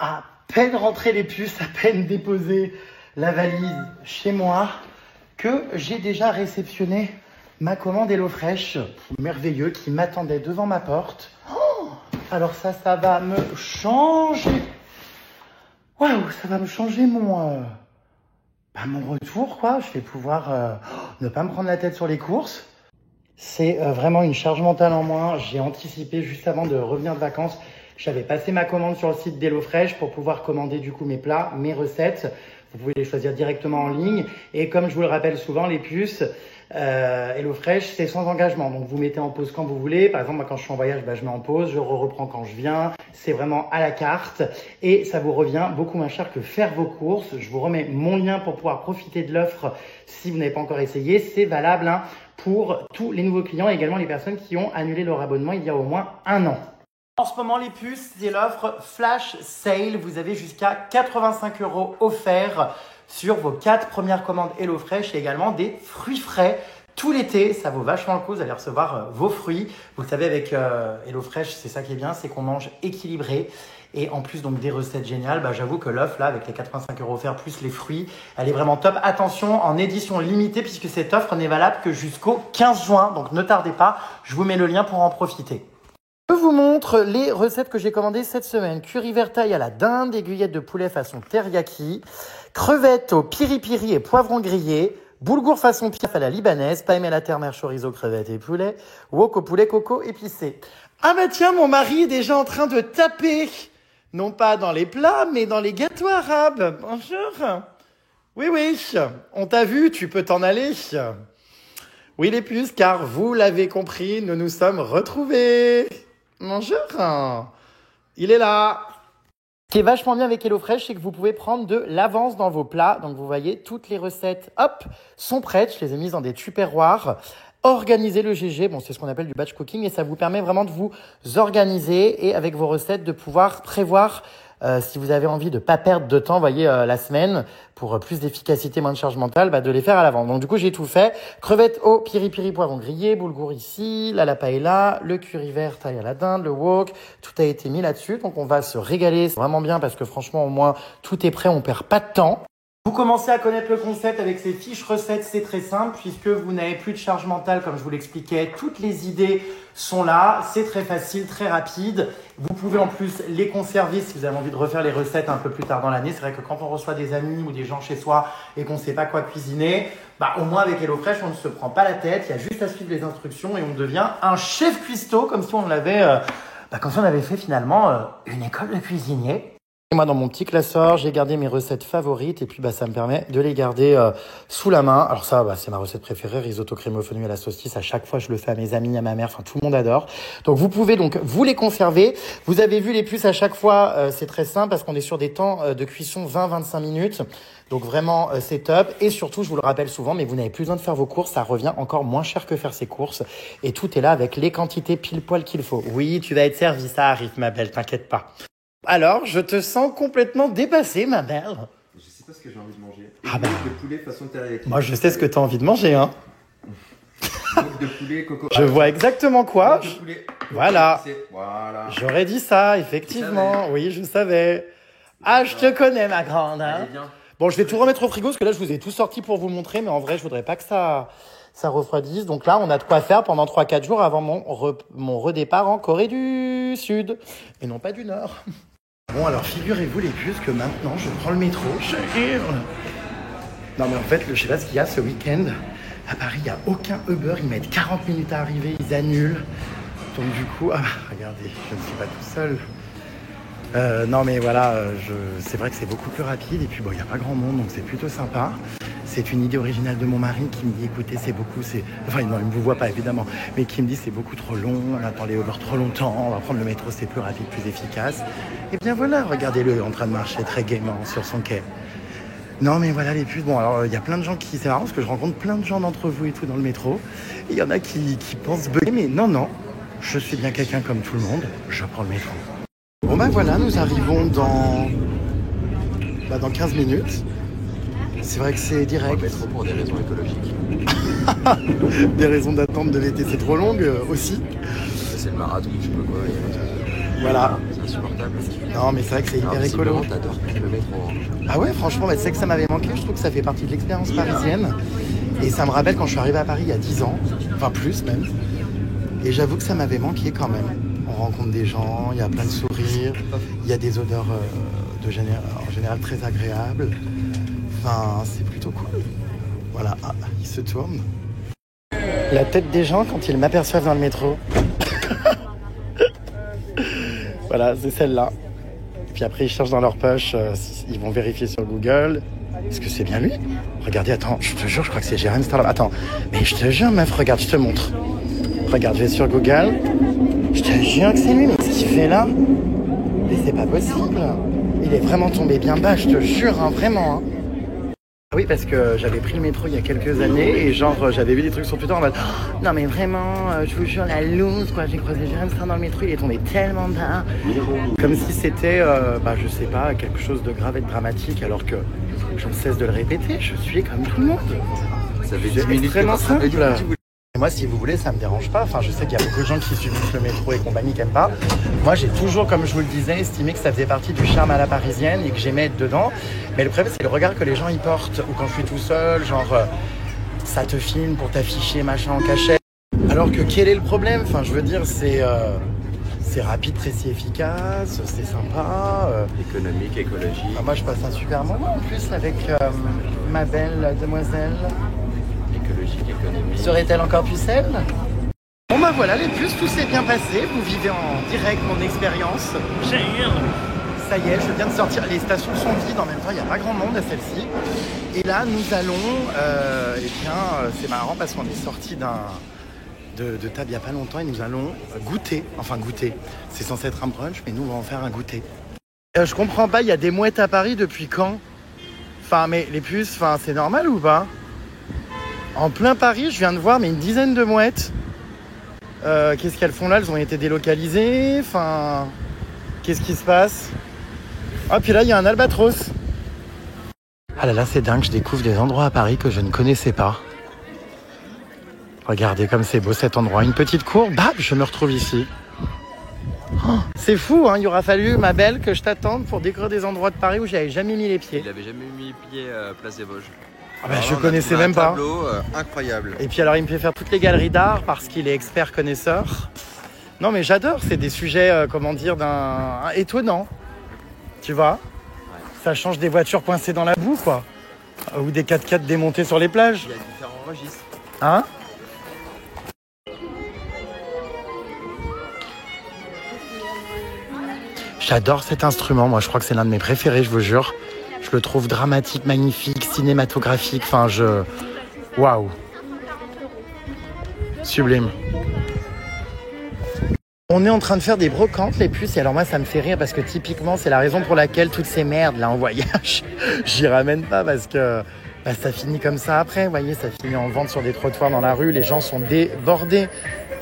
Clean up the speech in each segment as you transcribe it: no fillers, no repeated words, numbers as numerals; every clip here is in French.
À peine rentré les puces, à peine déposé la valise chez moi, que j'ai déjà réceptionné ma commande HelloFresh, merveilleux, qui m'attendait devant ma porte. Oh, alors ça va me changer. Waouh, ça va me changer mon retour, quoi. Je vais pouvoir ne pas me prendre la tête sur les courses. C'est vraiment une charge mentale en moins. J'ai anticipé juste avant de revenir de vacances. J'avais passé ma commande sur le site d'HelloFresh pour pouvoir commander du coup mes plats, mes recettes. Vous pouvez les choisir directement en ligne. Et comme je vous le rappelle souvent, les puces, HelloFresh, c'est sans engagement. Donc vous mettez en pause quand vous voulez. Par exemple, moi quand je suis en voyage, je mets en pause, je reprends quand je viens. C'est vraiment à la carte et ça vous revient beaucoup moins cher que faire vos courses. Je vous remets mon lien pour pouvoir profiter de l'offre si vous n'avez pas encore essayé. C'est valable pour tous les nouveaux clients et également les personnes qui ont annulé leur abonnement il y a au moins 1 an. En ce moment, les puces, c'est l'offre Flash Sale. Vous avez jusqu'à 85 € offerts sur vos 4 premières commandes HelloFresh et également des fruits frais. Tout l'été, ça vaut vachement le coup, vous allez recevoir vos fruits. Vous le savez, avec HelloFresh, c'est ça qui est bien, c'est qu'on mange équilibré. Et en plus donc des recettes géniales, j'avoue que l'offre là, avec les 85 € offerts plus les fruits, elle est vraiment top. Attention, en édition limitée, puisque cette offre n'est valable que jusqu'au 15 juin. Donc ne tardez pas, je vous mets le lien pour en profiter. Je vous montre les recettes que j'ai commandées cette semaine. Curry vert thaï à la dinde, aiguillettes de poulet façon teriyaki, crevettes au piri-piri et poivron grillé, boulgour façon piaf à la libanaise, paella à la terre-mer, chorizo, crevettes et poulet, wok au poulet coco épicé. Ah bah tiens, mon mari est déjà en train de taper, non pas dans les plats, mais dans les gâteaux arabes. Bonjour. Oui, on t'a vu, tu peux t'en aller. Oui les puces, car vous l'avez compris, nous nous sommes retrouvés. Bonjour, il est là. Ce qui est vachement bien avec HelloFresh, c'est que vous pouvez prendre de l'avance dans vos plats. Donc vous voyez, toutes les recettes, hop, sont prêtes. Je les ai mises dans des tupperwares. Organiser le GG, c'est ce qu'on appelle du batch cooking et ça vous permet vraiment de vous organiser et avec vos recettes de pouvoir prévoir si vous avez envie de pas perdre de temps, la semaine pour plus d'efficacité, moins de charge mentale, de les faire à l'avance. Donc du coup, j'ai tout fait. Crevettes au piri-piri poivron grillé, boulgour ici, la paella, le curry vert thaï à la dinde, le wok, tout a été mis là-dessus. Donc on va se régaler, c'est vraiment bien parce que franchement, au moins, tout est prêt, on perd pas de temps. Vous commencez à connaître le concept avec ces fiches recettes, c'est très simple puisque vous n'avez plus de charge mentale comme je vous l'expliquais. Toutes les idées sont là, c'est très facile, très rapide. Vous pouvez en plus les conserver si vous avez envie de refaire les recettes un peu plus tard dans l'année. C'est vrai que quand on reçoit des amis ou des gens chez soi et qu'on ne sait pas quoi cuisiner, au moins avec HelloFresh, on ne se prend pas la tête. Il y a juste à suivre les instructions et on devient un chef cuistot comme si on l'avait, comme si on avait fait finalement une école de cuisinier. Moi, dans mon petit classeur, j'ai gardé mes recettes favorites et puis ça me permet de les garder sous la main. Alors ça, c'est ma recette préférée, risotto crème au fenouil à la saucisse. À chaque fois, je le fais à mes amis, à ma mère, tout le monde adore. Donc, vous pouvez vous les conserver. Vous avez vu les puces à chaque fois, c'est très simple parce qu'on est sur des temps de cuisson 20-25 minutes. Donc vraiment, c'est top. Et surtout, je vous le rappelle souvent, mais vous n'avez plus besoin de faire vos courses. Ça revient encore moins cher que faire ses courses. Et tout est là avec les quantités pile poil qu'il faut. Oui, tu vas être servi, ça arrive, ma belle, t'inquiète pas. Alors, je te sens complètement dépassée, ma belle. Je sais pas ce que j'ai envie de manger. De poulet façon teriyaki. Moi, je sais ce que tu as envie de manger, De poulet coco. Je vois exactement quoi. De poulet. Voilà. Voilà. J'aurais dit ça, effectivement. Oui, je savais. Ah, je te connais, ma grande. Allez, viens. Bon, je vais tout remettre au frigo parce que là, je vous ai tout sorti pour vous montrer, mais en vrai, je voudrais pas que ça refroidisse. Donc là, on a de quoi faire pendant 3-4 jours avant mon redépart en Corée du Sud. Et non pas du Nord. Bon, alors figurez-vous les puces que maintenant je prends le métro. Non mais en fait, je sais pas ce qu'il y a ce week-end. À Paris, il n'y a aucun Uber. Ils mettent 40 minutes à arriver, ils annulent. Donc du coup, regardez, je ne suis pas tout seul. Non mais voilà, c'est vrai que c'est beaucoup plus rapide. Et puis il n'y a pas grand monde, donc c'est plutôt sympa. C'est une idée originale de mon mari qui me dit, écoutez, enfin non, il ne vous voit pas évidemment, mais qui me dit c'est beaucoup trop long, on attend les Uber trop longtemps, on va prendre le métro, c'est plus rapide, plus efficace. Et bien voilà, regardez-le en train de marcher très gaiement sur son quai. Non mais voilà les puces, bon alors il y a plein de gens c'est marrant parce que je rencontre plein de gens d'entre vous et tout dans le métro. Et il y en a qui pensent bugger, mais non, je suis bien quelqu'un comme tout le monde, je prends le métro. Bon voilà, nous arrivons dans 15 minutes. C'est vrai que c'est direct. Le métro pour des raisons écologiques. Des raisons d'attente de l'été, c'est trop long aussi. C'est le marathon, je sais pas quoi. Voilà. C'est insupportable. Non, mais c'est vrai que c'est hyper écolo. T'adores le métro. Hein. Ah ouais, franchement, c'est que ça m'avait manqué. Je trouve que ça fait partie de l'expérience parisienne. Et ça me rappelle quand je suis arrivé à Paris il y a 10 ans, enfin plus même. Et j'avoue que ça m'avait manqué quand même. On rencontre des gens, il y a plein de sourires, il y a des odeurs en général très agréables. Enfin, c'est plutôt cool. Voilà, ah, il se tourne. La tête des gens quand ils m'aperçoivent dans le métro. Voilà, c'est celle-là. Puis après, ils cherchent dans leur poche, ils vont vérifier sur Google. Est-ce que c'est bien lui? Regardez, attends, je te jure, je crois que c'est Jérém Starlop. Attends, mais je te jure, meuf, regarde, je te montre. Regarde, je vais sur Google. Je te jure que c'est lui, mais ce qu'il fait là, mais c'est pas possible. Il est vraiment tombé bien bas, je te jure, hein, vraiment. Hein. Oui, parce que j'avais pris le métro il y a quelques années et genre j'avais vu des trucs sur Twitter en mode oh, non mais vraiment, je vous jure, la loose quoi, j'ai croisé Jérém Starlop dans le métro, il est tombé tellement bas. Comme si c'était, je sais pas, quelque chose de grave et de dramatique alors que je ne cesse de le répéter, je suis comme tout le monde. Ça fait 10 C'est minutes extrêmement que simple. Et Moi, si vous voulez, ça me dérange pas. Enfin, je sais qu'il y a beaucoup de gens qui subissent le métro et compagnie qui n'aiment pas. Moi, j'ai toujours, comme je vous le disais, estimé que ça faisait partie du charme à la parisienne et que j'aimais être dedans. Mais le problème, c'est le regard que les gens y portent. Ou quand je suis tout seul, genre, ça te filme pour t'afficher, machin, en cachette. Alors que quel est le problème? Enfin, je veux dire, c'est rapide, précis, efficace, c'est sympa. économique, écologique. Moi, je passe un super moment en plus avec ma belle demoiselle. Écologique, économique. Serait-elle encore pucelle? Bon bah voilà les puces, tout s'est bien passé. Vous vivez en direct mon expérience. Ça y est, je viens de sortir. Les stations sont vides en même temps, il n'y a pas grand monde à celle-ci. Et là, nous allons, c'est marrant parce qu'on est sorti de table il n'y a pas longtemps et nous allons goûter. Enfin goûter, c'est censé être un brunch, mais nous on va en faire un goûter. Je comprends pas, il y a des mouettes à Paris depuis quand? Enfin mais les puces, c'est normal ou pas? En plein Paris, je viens de voir mais une dizaine de mouettes. Qu'est-ce qu'elles font là? Elles ont été délocalisées. Enfin, qu'est-ce qui se passe? Ah, puis là, il y a un albatros. Ah là là, c'est dingue, je découvre des endroits à Paris que je ne connaissais pas. Regardez comme c'est beau cet endroit. Une petite cour, bam, je me retrouve ici. Oh, c'est fou, hein, il aura fallu, ma belle, que je t'attende pour découvrir des endroits de Paris où j'avais jamais mis les pieds. Il avait jamais mis les pieds place des Vosges. Ah bah, je connaissais même pas. Un tableau incroyable. Et puis alors il me fait faire toutes les galeries d'art parce qu'il est expert connaisseur. Non mais j'adore, c'est des sujets, étonnants. Tu vois, ouais. Ça change des voitures coincées dans la boue quoi. Ou des 4x4 démontés sur les plages. Il y a différents registres. Hein? J'adore cet instrument, moi je crois que c'est l'un de mes préférés, je vous jure. Je le trouve dramatique, magnifique, cinématographique, waouh. Sublime. On est en train de faire des brocantes, les puces, et alors moi ça me fait rire parce que typiquement c'est la raison pour laquelle toutes ces merdes là en voyage, j'y ramène pas parce que ça finit comme ça après, vous voyez, ça finit en vente sur des trottoirs dans la rue, les gens sont débordés.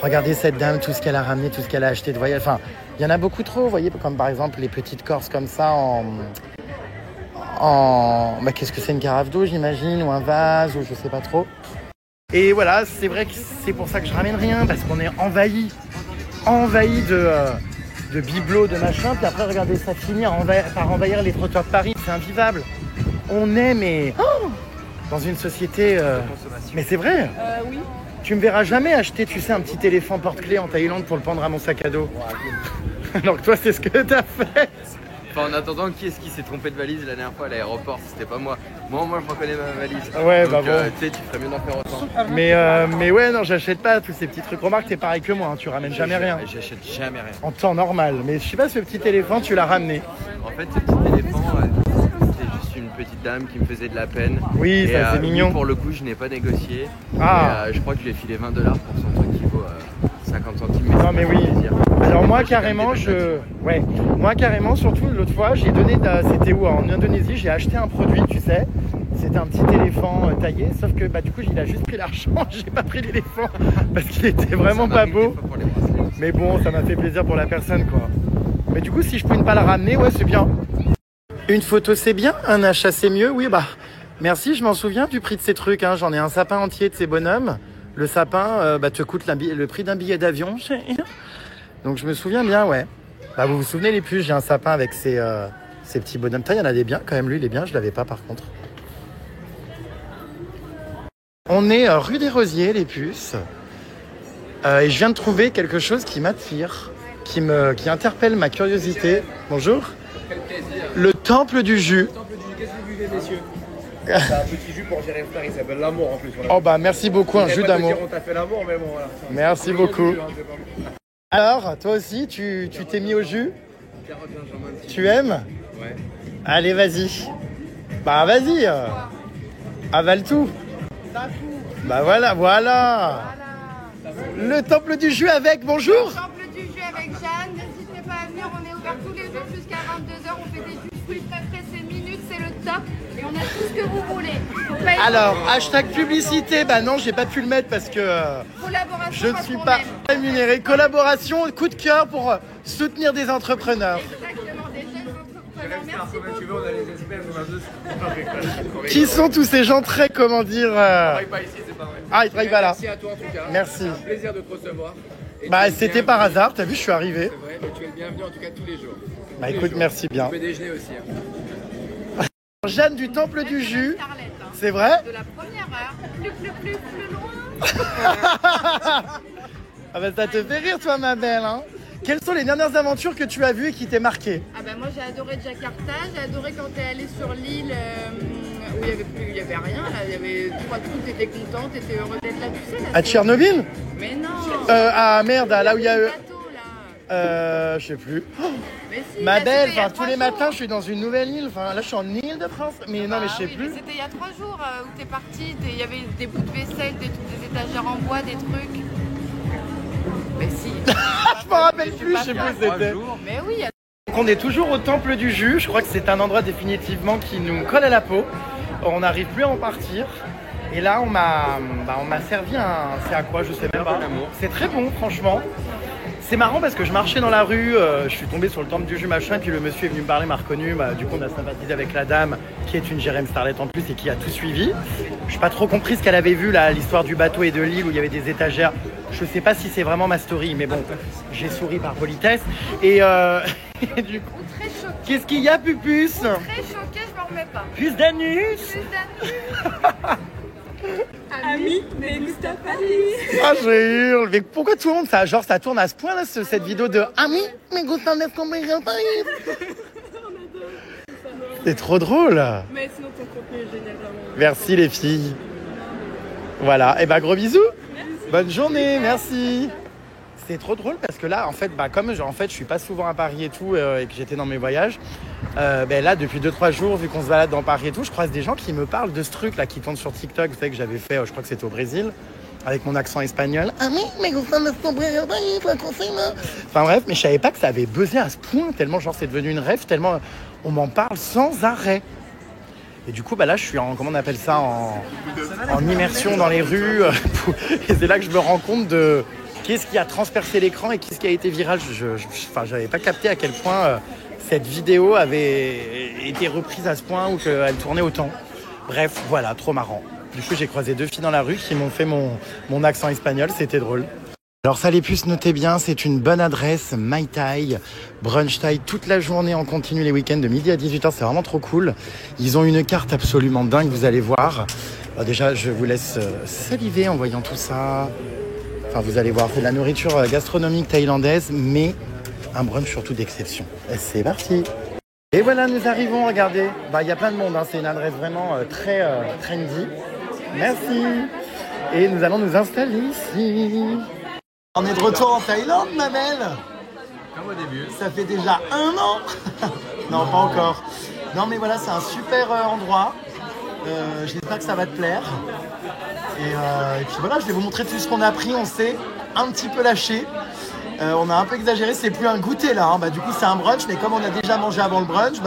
Regardez cette dame, tout ce qu'elle a ramené, tout ce qu'elle a acheté de voyage, il y en a beaucoup trop, vous voyez, comme par exemple les petites corses comme ça qu'est-ce que c'est, une carafe d'eau j'imagine, ou un vase, ou je sais pas trop. Et voilà, c'est vrai que c'est pour ça que je ramène rien, parce qu'on est envahi de bibelots, de machin, puis après regardez ça finir par envahir les trottoirs de Paris, c'est invivable. On est dans une société... Mais c'est vrai. Oui. Tu me verras jamais acheter, tu sais, un petit éléphant porte-clés en Thaïlande pour le pendre à mon sac à dos. Alors que toi, c'est ce que t'as fait. Enfin, en attendant, qui est-ce qui s'est trompé de valise la dernière fois à l'aéroport? C'était pas moi. Moi, je reconnais ma valise. Ouais, donc, bon. Tu sais, tu ferais mieux d'en faire autant. Mais ouais, non, j'achète pas tous ces petits trucs. Remarque, t'es pareil que moi, hein, tu ramènes jamais rien. J'achète jamais rien. En temps normal. Mais je sais pas, ce petit éléphant, tu l'as ramené. En fait, ce petit éléphant, c'était juste une petite dame qui me faisait de la peine. Oui, ça c'est mignon. Pour le coup, je n'ai pas négocié. Ah. Et, je crois que je lui ai filé $20 pour son truc qui vaut 50 centimes. Non, mais oui. Alors moi carrément, surtout l'autre fois, j'ai donné, c'était où? En Indonésie, j'ai acheté un produit, tu sais, c'était un petit éléphant taillé, sauf que du coup il a juste pris l'argent, j'ai pas pris l'éléphant parce qu'il était vraiment pas beau. Mais bon, ça m'a fait plaisir pour la personne quoi. Mais du coup, si je peux ne pas la ramener, ouais, c'est bien. Une photo c'est bien, un achat c'est mieux, oui merci, je m'en souviens du prix de ces trucs, hein. J'en ai un sapin entier de ces bonhommes. Le sapin te coûte le prix d'un billet d'avion. Donc je me souviens bien, ouais. Bah, vous vous souvenez les puces, j'ai un sapin avec ces petits bonhommes. Il y en a des biens quand même, lui il est bien, je l'avais pas par contre. On est rue des Rosiers, les puces. Et je viens de trouver quelque chose qui m'attire, qui interpelle ma curiosité. Bonjour. Quel plaisir. Le temple du jus. Le temple du jus, qu'est-ce que vous buvez, messieurs? C'est un petit jus pour Jérémy Frère, il s'appelle l'amour en plus. Voilà. Oh bah merci beaucoup, un jus d'amour. On t'a fait l'amour, mais bon voilà. Merci beaucoup. Jus, hein, Alors, toi aussi, tu t'es mis au jus? carotte, gingembre, un petit Tu aimes? Ouais. Allez, vas-y. Bah vas-y. Avale tout. Bah voilà. Le temple du jus avec, bonjour. Le temple du jus avec Jeanne, n'hésitez pas à venir, on est ouvert tous les jours jusqu'à 22h, on fait des jus fruits frais pressés minutes, c'est le top et on a tout ce que vous voulez. Alors, hashtag publicité, bah non, j'ai pas pu le mettre parce que collaboration, je ne suis pas rémunéré. Collaboration, coup de cœur pour soutenir des entrepreneurs. Exactement, des jeunes entrepreneurs. Merci Comme tu veux, beaucoup. on a les espèces, on a deux. Qui sont tous ces gens très, comment dire... Travaille pas ici, c'est pas vrai. Ah, ils travaillent pas là. Merci à toi en tout cas. Merci. C'est un plaisir de te recevoir. Et Bah, tu es c'était bienvenu. par hasard, t'as vu, je suis arrivé. C'est vrai, mais tu es le bienvenu en tout cas tous les jours. Bah Tous les écoute, jours. merci bien. Tu peux déjeuner aussi. Hein. Jeanne du Temple du Jus, Starlet, hein. c'est vrai? De la première heure, plus loin. Ah bah ça te fait rire toi ma belle, hein. Quelles sont les dernières aventures que tu as vues et qui t'est marqué? Ah bah moi j'ai adoré Jakarta, j'ai adoré quand t'es allée sur l'île où il y avait rien, là, il y avait 3 trucs, t'étais contente, t'étais heureux d'être là, tu sais là. À Tchernobyl? Mais non. Ah merde, là où il y a eu... Bateau, là. Je sais plus. Mais si, Ma là, belle, c'était il y a enfin, tous 3 les jours. matins je suis dans une nouvelle île, enfin là je suis en Île-de-France, mais non mais je sais oui, plus. mais c'était il y a 3 jours où t'es partie, il y avait des bouts de vaisselle, des étagères en bois, des trucs. Mais si. Je m'en rappelle plus, je sais plus où c'était. Mais oui, il y a... Donc on est toujours au Temple du Jus, je crois que c'est un endroit définitivement qui nous colle à la peau. On n'arrive plus à en partir. Et là on m'a servi un... C'est à quoi? Je sais même pas. C'est très bon franchement. C'est marrant parce que je marchais dans la rue, je suis tombé sur le Temple du Jus machin, et puis le monsieur est venu me parler, m'a reconnu, du coup on a sympathisé avec la dame qui est une Jérémy Starlet en plus et qui a tout suivi. Je n'ai pas trop compris ce qu'elle avait vu là, l'histoire du bateau et de l'île où il y avait des étagères. Je sais pas si c'est vraiment ma story, mais bon, j'ai souri par politesse. Et, et du coup, Très choquée, qu'est-ce qu'il y a Pupus? très choquée, je m'en remets pas. Plus d'anus? Plus d'amis. Ami, mais Mustapha Ah je hurle, mais pourquoi tout le monde ça tourne à ce point là cette vidéo de Ami, mais Gustave c'est trop drôle. Mais sinon ton contenu est génial vraiment. Merci les filles. Voilà, et bah gros bisous. Bonne journée, merci. C'est trop drôle parce que là, en fait, comme je suis pas souvent à Paris et tout, et que j'étais dans mes voyages, là, depuis 2-3 jours, vu qu'on se balade dans Paris et tout, je croise des gens qui me parlent de ce truc là, qui tourne sur TikTok, vous savez que j'avais fait, je crois que c'était au Brésil, avec mon accent espagnol. Ah oui, mais vous faites enfin bref, mais je savais pas que ça avait buzzé à ce point, tellement genre c'est devenu une rêve, tellement on m'en parle sans arrêt. Et du coup, là, je suis en, comment on appelle ça, en immersion dans les rues. Et c'est là que je me rends compte de qu'est-ce qui a transpercé l'écran et qu'est-ce qui a été viral. J'avais pas capté à quel point cette vidéo avait été reprise à ce point ou qu'elle tournait autant. Bref, voilà, trop marrant. Du coup, j'ai croisé 2 filles dans la rue qui m'ont fait mon accent espagnol. C'était drôle. Alors ça les puces, notez bien, c'est une bonne adresse, Mai Tai, brunch Thai toute la journée en continu les week-ends de midi à 18h, c'est vraiment trop cool. Ils ont une carte absolument dingue, vous allez voir. Alors déjà, je vous laisse saliver en voyant tout ça. Enfin, vous allez voir, c'est de la nourriture gastronomique thaïlandaise, mais un brunch surtout d'exception. Et c'est parti. Et voilà, nous arrivons, regardez. Il y a plein de monde, hein. C'est une adresse vraiment très trendy. Merci. Et nous allons nous installer ici. On est de retour en Thaïlande, ma belle. Comme au début. Ça fait déjà 1 an. Non, pas encore. Non, mais voilà, c'est un super endroit. J'espère que ça va te plaire. Et puis voilà, je vais vous montrer tout ce qu'on a pris. On s'est un petit peu lâché. On a un peu exagéré. C'est plus un goûter là. Du coup, c'est un brunch. Mais comme on a déjà mangé avant le brunch,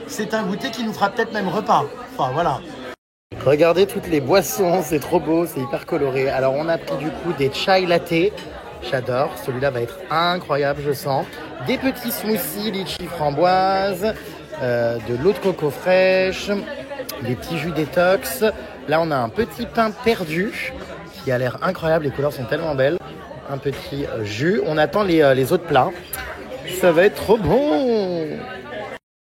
c'est un goûter qui nous fera peut-être même repas. Enfin, voilà. Regardez toutes les boissons. C'est trop beau. C'est hyper coloré. Alors, on a pris du coup des chai latte. J'adore, celui-là va être incroyable, je sens. Des petits smoothies, litchi framboise, de l'eau de coco fraîche, des petits jus détox. Là, on a un petit pain perdu qui a l'air incroyable, les couleurs sont tellement belles. Un petit jus. On attend les autres plats. Ça va être trop bon.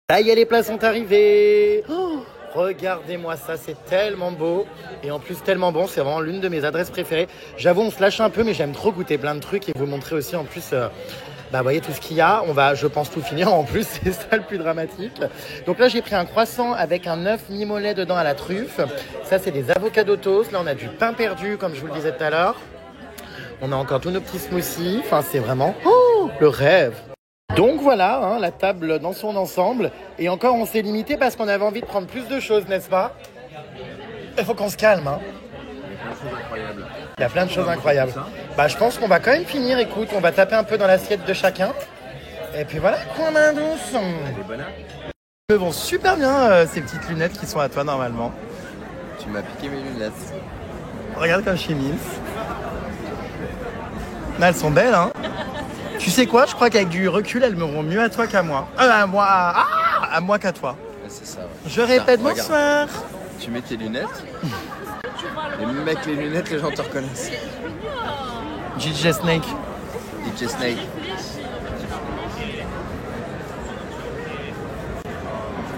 Ça y est, les plats sont arrivés. Oh, regardez-moi ça, c'est tellement beau. Et en plus, tellement bon. C'est vraiment l'une de mes adresses préférées. J'avoue, on se lâche un peu, mais j'aime trop goûter plein de trucs et vous montrer aussi en plus... vous voyez tout ce qu'il y a. On va, je pense, tout finir en plus. C'est ça le plus dramatique. Donc là, j'ai pris un croissant avec un œuf mi-mollet dedans à la truffe. Ça, c'est des avocados toast. Là, on a du pain perdu, comme je vous le disais tout à l'heure. On a encore tous nos petits smoothies. Enfin, c'est vraiment le rêve. Donc voilà, hein, la table dans son ensemble. Et encore, on s'est limité parce qu'on avait envie de prendre plus de choses, n'est-ce pas? Il faut qu'on se calme. Hein. Il y a plein de choses incroyables. Je pense qu'on va quand même finir. Écoute, on va taper un peu dans l'assiette de chacun. Et puis voilà, quoi, main douce. Ils vont super bien, ces petites lunettes qui sont à toi normalement. Tu m'as piqué mes lunettes. Regarde comme je suis mince. Elles sont belles, hein. Tu sais quoi? Je crois qu'avec du recul, elles me vont mieux à toi qu'à moi. À moi qu'à toi. C'est ça, ouais. Je répète, Regarde. bonsoir. Tu mets tes lunettes. Et même avec les lunettes, les gens te reconnaissent. DJ Snake. DJ Snake.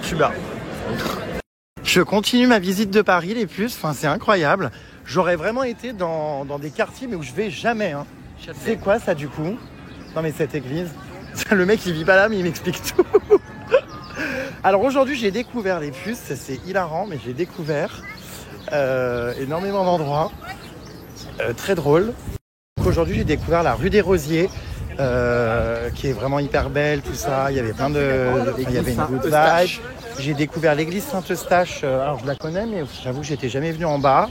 Super. Je continue ma visite de Paris, les puces. Enfin, c'est incroyable. J'aurais vraiment été dans des quartiers, mais où je vais jamais. Hein. C'est quoi ça, du coup? Non, mais cette église. Le mec, il vit pas là, mais il m'explique tout. Alors aujourd'hui, j'ai découvert les puces. C'est hilarant, mais j'ai découvert énormément d'endroits. Très drôle. Aujourd'hui, j'ai découvert la rue des Rosiers, qui est vraiment hyper belle, tout ça. Il y avait plein de... il y avait une good vibe. J'ai découvert l'église Saint-Eustache. Alors, je la connais, mais j'avoue que j'étais jamais venu en bas.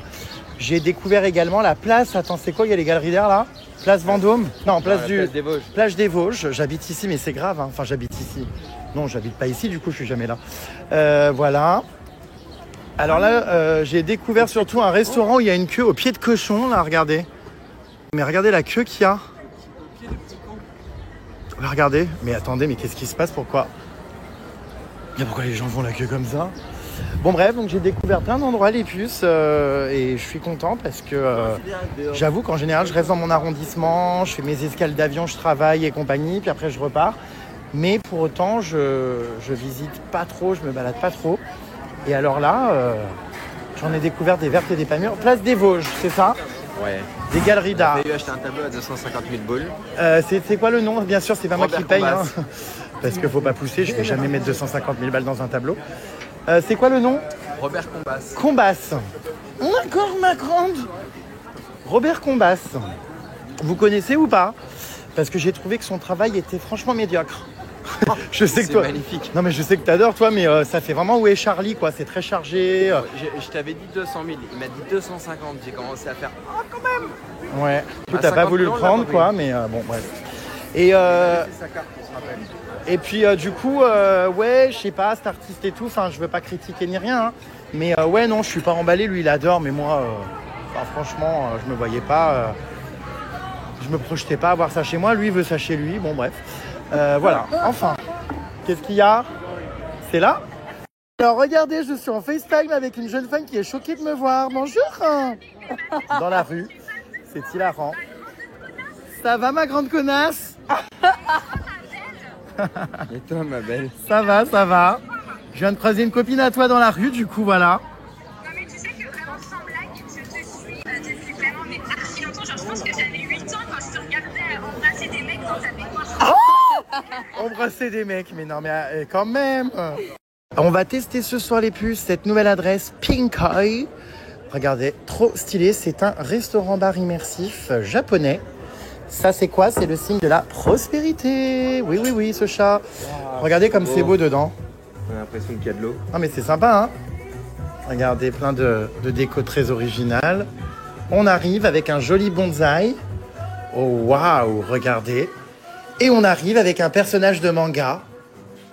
J'ai découvert également la place. Attends, c'est quoi? Il y a les galeries d'air là? Place Vendôme? Non, place des Vosges. Plage des Vosges. J'habite ici, mais c'est grave. Hein. Enfin, j'habite ici. Non, j'habite pas ici, du coup, je suis jamais là. Voilà. Alors là, j'ai découvert surtout un restaurant où il y a une queue au pied de cochon, là, regardez. Mais regardez la queue qu'il y a. Regardez. Mais attendez, mais qu'est-ce qui se passe? Pourquoi les gens font la queue comme ça? Bon bref, donc j'ai découvert plein d'endroits, les puces, et je suis content parce que j'avoue qu'en général, je reste dans mon arrondissement, je fais mes escales d'avion, je travaille et compagnie, puis après je repars. Mais pour autant, je visite pas trop, je me balade pas trop. Et alors là, j'en ai découvert des vertes et des pas mûres. Place des Vosges, c'est ça? Ouais. Des galeries d'art. J'ai acheté un tableau à 250 000 boules. C'est quoi le nom? Bien sûr, c'est pas moi qui paye. Hein, Combas. parce qu'il faut pas pousser, je vais jamais mettre 250 000 balles dans un tableau. C'est quoi le nom? Robert Combas. Combas. D'accord, ma grande. Robert Combas. Vous connaissez ou pas? Parce que j'ai trouvé que son travail était franchement médiocre. Je sais que C'est toi... magnifique. Non mais je sais que t'adores toi, mais ça fait vraiment où est Charlie quoi. C'est très chargé. Je t'avais dit 200 000. Il m'a dit 250. J'ai commencé à faire. Ah, quand même. Ouais. Tu À t'as pas 50 voulu le millions, prendre on l'a quoi, mais bon bref. Et C'est sa carte, on se rappelle. Et puis du coup, ouais, je sais pas, cet artiste et tout, enfin je veux pas critiquer ni rien, hein, mais ouais non, je suis pas emballé, lui il adore, mais moi, franchement, je me voyais pas, je me projetais pas à voir ça chez moi, lui il veut ça chez lui, bon bref. Voilà, enfin, qu'est-ce qu'il y a? C'est là? Alors regardez, je suis en FaceTime avec une jeune femme qui est choquée de me voir, bonjour. Dans la rue, c'est hilarant. Ça va ma grande connasse? Et toi, ma belle? Ça va, ça va. Je viens de croiser une copine à toi dans la rue, du coup, voilà. Non mais tu sais que vraiment sans blague, je te suis depuis vraiment mais archi longtemps. Genre je pense que j'avais 8 ans quand je te regardais embrasser des mecs dans ta baignoire. Embrasser des mecs, mais non, mais quand même. On va tester ce soir, les puces, cette nouvelle adresse Pinkoi. Regardez, trop stylé. C'est un restaurant-bar immersif japonais. Ça, c'est quoi? C'est le signe de la prospérité. Oui, oui, oui, ce chat. Wow, regardez comme c'est beau dedans. On a l'impression qu'il y a de l'eau. Non, mais c'est sympa, hein. Regardez, plein de déco très originales. On arrive avec un joli bonsaï. Oh, waouh, regardez. Et on arrive avec un personnage de manga.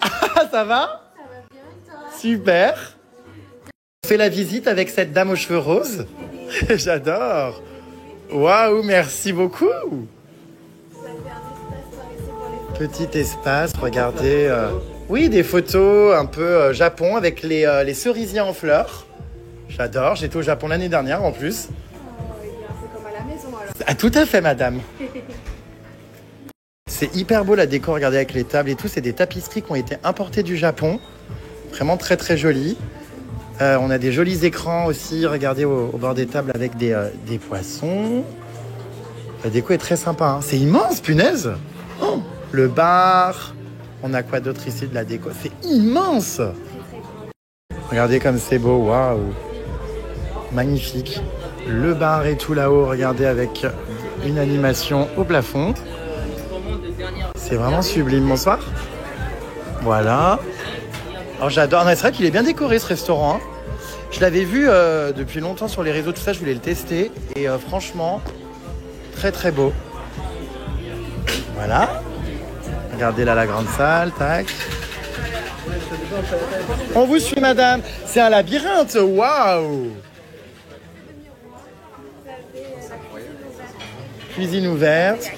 Ah, ça va? Ça va bien, toi? Super. On fait la visite avec cette dame aux cheveux roses. J'adore. Waouh, merci beaucoup. Petit espace, regardez. Oui, des photos un peu Japon avec les cerisiers en fleurs. J'adore, j'étais au Japon l'année dernière en plus. C'est comme à la maison alors. Ah, tout à fait, madame. C'est hyper beau la déco, regardez avec les tables et tout. C'est des tapisseries qui ont été importées du Japon. Vraiment très très jolies. On a des jolis écrans aussi, regardez au bord des tables avec des poissons. La déco est très sympa, hein. C'est immense, punaise. Oh, le bar. On a quoi d'autre ici de la déco? C'est immense. Regardez comme c'est beau, waouh. Magnifique. Le bar et tout là-haut, regardez avec une animation au plafond. C'est vraiment sublime. Bonsoir. Voilà. Alors j'adore. C'est vrai qu'il est bien décoré ce restaurant, hein. Je l'avais vu depuis longtemps sur les réseaux, tout ça, je voulais le tester. Et franchement, très très beau. Voilà. Regardez là la grande salle, tac. On vous suit madame. C'est un labyrinthe, waouh. Cuisine ouverte.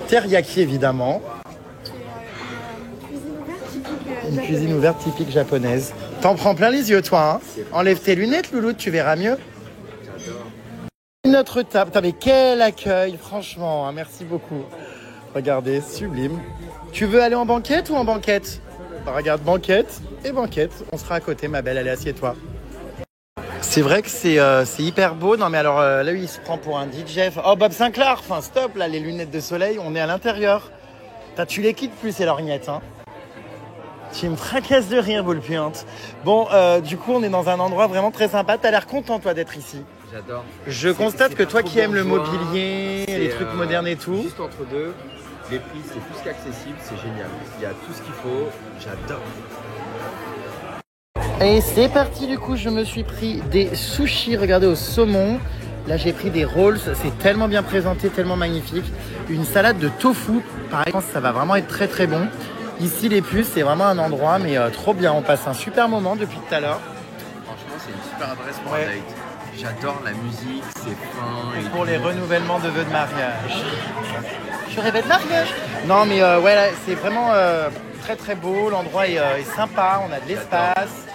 Teriyaki évidemment. Une cuisine ouverte typique japonaise. T'en prends plein les yeux, toi, hein. Enlève tes lunettes, Louloute, tu verras mieux. Notre table. Putain, mais quel accueil, franchement, hein, merci beaucoup. Regardez, sublime. Tu veux aller en banquette ou en banquette? Regarde, banquette et banquette. On sera à côté, ma belle. Allez, assieds-toi. C'est vrai que c'est hyper beau. Non, mais alors, là, il se prend pour un DJ. Oh, Bob Sinclair. Enfin, stop, là, les lunettes de soleil, on est à l'intérieur. Tu les quittes plus, ces lorgnettes, hein. Tu me fracasses de rire, boule puante. Bon, du coup, on est dans un endroit vraiment très sympa. T'as l'air content, toi, d'être ici. J'adore. Je constate que toi qui aimes le mobilier, les trucs modernes et tout. Juste entre deux, les prix, c'est plus qu'accessible, c'est génial. Il y a tout ce qu'il faut, j'adore. Et c'est parti, du coup, je me suis pris des sushis, regardez, au saumon. Là, j'ai pris des rolls, c'est tellement bien présenté, tellement magnifique. Une salade de tofu, pareil, je pense que ça va vraiment être très très bon. Ici, les puces, c'est vraiment un endroit, mais trop bien. On passe un super moment depuis tout à l'heure. Franchement, c'est une super adresse pour un date. J'adore la musique, c'est fin. Et pour les renouvellements de vœux de mariage. Je rêvais de mariage. Non, mais ouais, là, c'est vraiment très très beau. L'endroit est sympa, on a de l'espace.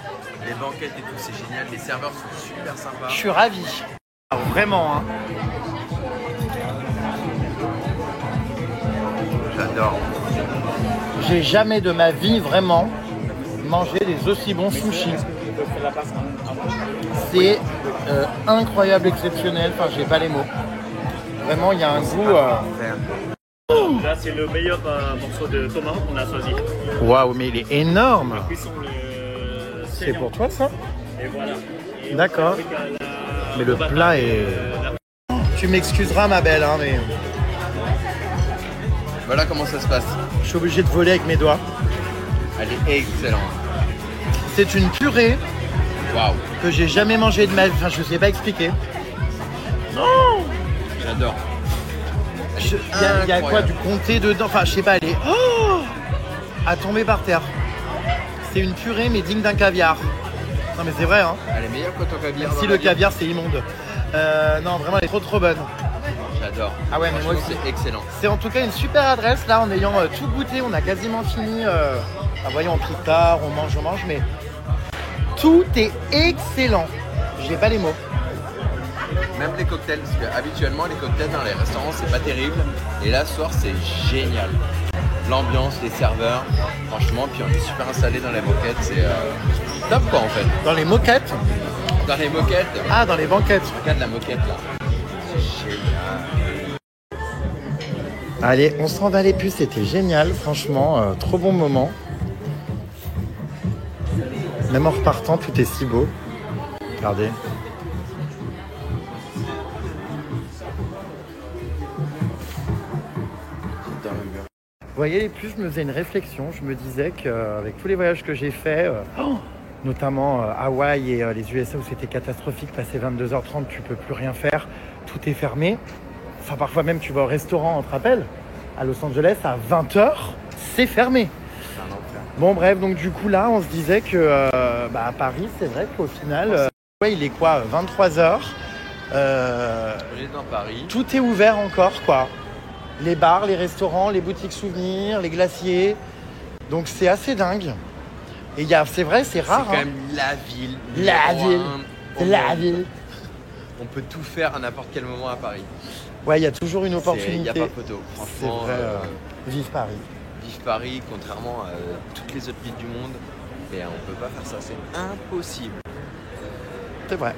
Les banquettes et tout, c'est génial. Les serveurs sont super sympas. Je suis ravi. Alors, vraiment, hein. J'adore. J'ai jamais de ma vie vraiment mangé des aussi bons sushis. C'est incroyable, exceptionnel. Enfin, j'ai pas les mots. Vraiment, il y a un goût. Là, c'est le meilleur morceau de tomate qu'on a choisi. Waouh, mais il est énorme. C'est pour toi ça? Et voilà. D'accord. Mais le plat est. Tu m'excuseras, ma belle, hein, mais. Voilà comment ça se passe. Je suis obligé de voler avec mes doigts. Elle est excellente. C'est une purée. Waouh. Que j'ai jamais mangé de ma vie. Enfin, je sais pas expliquer. Non. J'adore. Il y a quoi, du comté dedans? Enfin, je sais pas, elle est à tomber par terre. C'est une purée, mais digne d'un caviar. Non, mais c'est vrai, hein. Elle est meilleure que ton caviar. Si le caviar, c'est immonde. Non, vraiment, elle est trop bonne. J'adore. Ah ouais, mais moi aussi. C'est excellent. C'est en tout cas une super adresse. Là, en ayant tout goûté, on a quasiment fini. Voyons, plus tard, on mange, mais tout est excellent. J'ai pas les mots. Même les cocktails, parce que habituellement les cocktails dans les restaurants c'est pas terrible. Et là ce soir c'est génial. L'ambiance, les serveurs, franchement, puis on est super installé dans les moquettes, c'est top quoi en fait. Dans les moquettes? Dans les moquettes. Ah, dans les banquettes. Regarde la moquette là. C'est génial. Allez, on s'en va les puces, c'était génial, franchement, trop bon moment. Même en repartant, tout est si beau. Regardez. Vous voyez les puces, je me faisais une réflexion. Je me disais qu'avec tous les voyages que j'ai faits, notamment Hawaï et les USA où c'était catastrophique, passer 22h30, tu peux plus rien faire, tout est fermé. Enfin, parfois même tu vas au restaurant, on te rappelle, à Los Angeles, à 20h, c'est fermé. Bon bref, donc du coup là, on se disait que à Paris, c'est vrai qu'au final, ouais, il est quoi, 23h. On est dans Paris. Tout est ouvert encore, quoi. Les bars, les restaurants, les boutiques souvenirs, les glaciers. Donc c'est assez dingue. Et c'est vrai, c'est rare. C'est quand même la ville. La ville. C'est la ville. On peut tout faire à n'importe quel moment à Paris. Ouais, il y a toujours une opportunité. Il n'y a pas photo. Franchement, c'est vrai. Vive Paris. Vive Paris, contrairement à toutes les autres villes du monde. Et on peut pas faire ça, c'est impossible. C'est vrai.